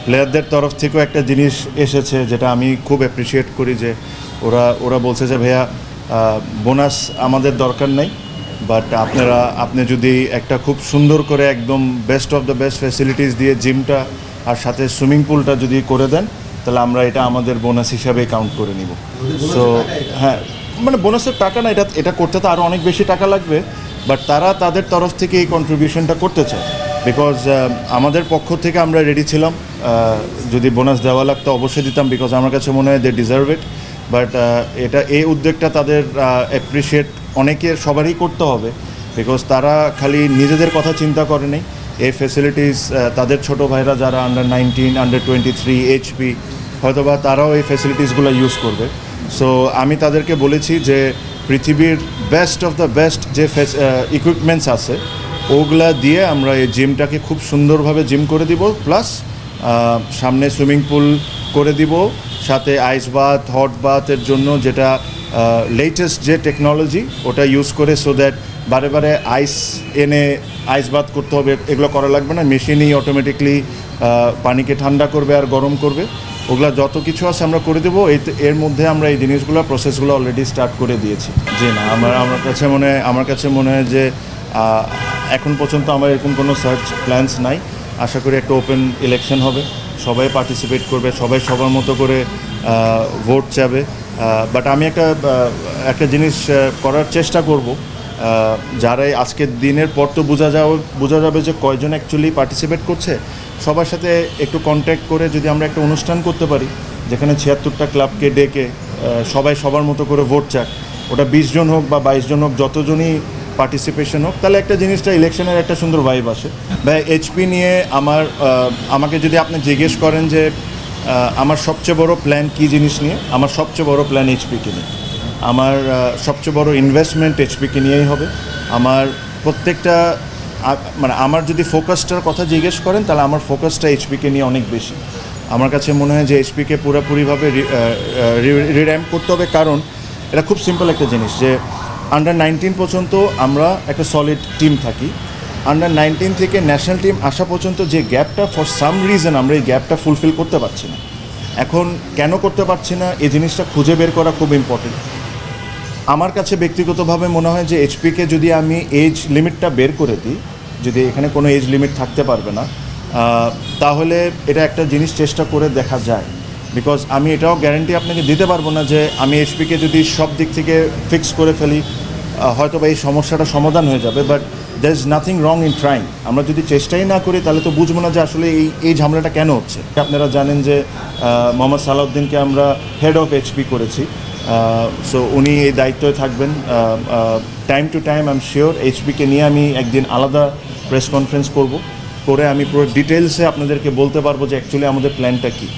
প্লেয়ারদের তরফ থেকেও একটা জিনিস এসেছে যেটা আমি খুব অ্যাপ্রিসিয়েট করি, যে ওরা বলছে যে ভাইয়া বোনাস আমাদের দরকার নেই, বাট আপনি যদি একটা খুব সুন্দর করে একদম best of the best facilities দিয়ে জিমটা আর সাথে সুইমিং পুলটা যদি করে দেন, তাহলে আমরা এটা আমাদের বোনাস হিসাবে কাউন্ট করে নিব। সো হ্যাঁ, মানে বোনাসের টাকা না, এটা করতে তো আরও অনেক বেশি টাকা লাগবে, বাট তারা তাদের তরফ থেকে এই কন্ট্রিবিউশনটা করতে চায়। বিকজ আমাদের পক্ষ থেকে আমরা রেডি ছিলাম, যদি বোনাস দেওয়া লাগতো অবশ্যই দিতাম, বিকজ আমার কাছে মনে হয় দে ডিজার্ভ ইট। বাট এই উদ্যোগটা তাদের অ্যাপ্রিসিয়েট সবারই করতে হবে, বিকজ তারা খালি নিজেদের কথা চিন্তা করেনি। এই ফ্যাসিলিটিস তাদের ছোট ভাইরা যারা আন্ডার 19, আন্ডার 23 এইচপি, হয়তোবা তারাও এই ফ্যাসিলিটিসগুলো ইউজ করবে। সো আমি তাদেরকে বলেছি যে পৃথিবীর বেস্ট অফ দ্য বেস্ট যে ইকুইপমেন্টস আছে ওগুলা দিয়ে আমরা এই জিমটাকে খুব সুন্দরভাবে জিম করে দিব, প্লাস সামনে সুইমিং পুল করে দিব, সাথে আইস বাথ, হট বাথের জন্য যেটা লেটেস্ট যে টেকনোলজি ওটা ইউজ করে, সো দ্যাট বারে বারে এনে আইস বাথ করতে হবে, এগুলো করা লাগবে না। মেশিনই অটোমেটিকলি পানিকে ঠান্ডা করবে আর গরম করবে। ওগুলা যত কিছু আছে আমরা করে দেবো। এর মধ্যে আমরা এই জিনিসগুলো প্রসেসগুলো অলরেডি স্টার্ট করে দিয়েছি। জি না, আমার কাছে মনে হয় যে এখন পর্যন্ত আমার এরকম কোনো সার্চ প্ল্যানস নাই। আশা করি একটা ওপেন ইলেকশন হবে, সবাই পার্টিসিপেট করবে, সবাই সবার মতো করে ভোট চাবে। বাট আমি একটা জিনিস করার চেষ্টা করব, যারাই আজকের দিনের পর তো বোঝা যাবে যে কয়জন অ্যাকচুয়ালি পার্টিসিপেট করছে। সবার সাথে একটু কন্ট্যাক্ট করে যদি আমরা একটা অনুষ্ঠান করতে পারি, যেখানে 76টা ক্লাবকে ডেকে সবাই সবার মতো করে ভোট চাক, ওটা 20 জন হোক বা 22 জন হোক, যতজনই পার্টিসিপেশন হোক, তাহলে একটা জিনিসটা ইলেকশনের একটা সুন্দর ভাইব আসে। ভাই এইচপি নিয়ে আমাকে যদি আপনি জিজ্ঞেস করেন যে আমার সবচেয়ে বড় প্ল্যান কী জিনিস নিয়ে, আমার সবচেয়ে বড় প্ল্যান এইচপিকে নিয়ে। আমার সবচেয়ে বড় ইনভেস্টমেন্ট এইচপিকে নিয়েই হবে। আমার প্রত্যেকটা মানে আমার যদি ফোকাসটার কথা জিজ্ঞেস করেন, তাহলে আমার ফোকাসটা এইচপিকে নিয়ে অনেক বেশি। আমার কাছে মনে হয় যে এইচপিকে পুরোপুরিভাবে রির্যাম্প করতে হবে, কারণ এটা খুব সিম্পল একটা জিনিস যে আন্ডার 19 পর্যন্ত আমরা একটা সলিড টিম থাকি। আন্ডার 19 থেকে ন্যাশনাল টিম আসা পর্যন্ত যে গ্যাপটা, ফর সাম রিজন আমরা এই গ্যাপটা ফুলফিল করতে পারছি না। এখন কেন করতে পারছি না, এই জিনিসটা খুঁজে বের করা খুব ইম্পর্টেন্ট। আমার কাছে ব্যক্তিগতভাবে মনে হয় যে এইচপিকে যদি আমি এজ লিমিটটা বের করে দিই, যদি এখানে কোনো এজ লিমিট থাকতে পারবে না, তাহলে এটা একটা জিনিস চেষ্টা করে দেখা যায়। বিকজ আমি এটাও গ্যারান্টি আপনাকে দিতে পারবো না যে আমি এইচপিকে যদি সব দিক থেকে ফিক্স করে ফেলি হয়তো বা এই সমস্যাটা সমাধান হয়ে যাবে, but there is nothing wrong in trying. আমরা যদি চেষ্টাই না করি তাহলে তো বুঝবো না যে আসলে এই ঝামেলাটা কেন হচ্ছে। আপনারা জানেন যে মোহাম্মদ সালাউদ্দিনকে আমরা হেড অফ এইচপি করেছি, সো উনি এই দায়িত্বে থাকবেন। Time to time I am sure এইচপিকে নিয়ে আমি একদিন আলাদা প্রেস কনফারেন্স করে আমি পুরো ডিটেলসে আপনাদেরকে বলতে পারবো যে অ্যাকচুয়ালি আমাদের প্ল্যানটা কী।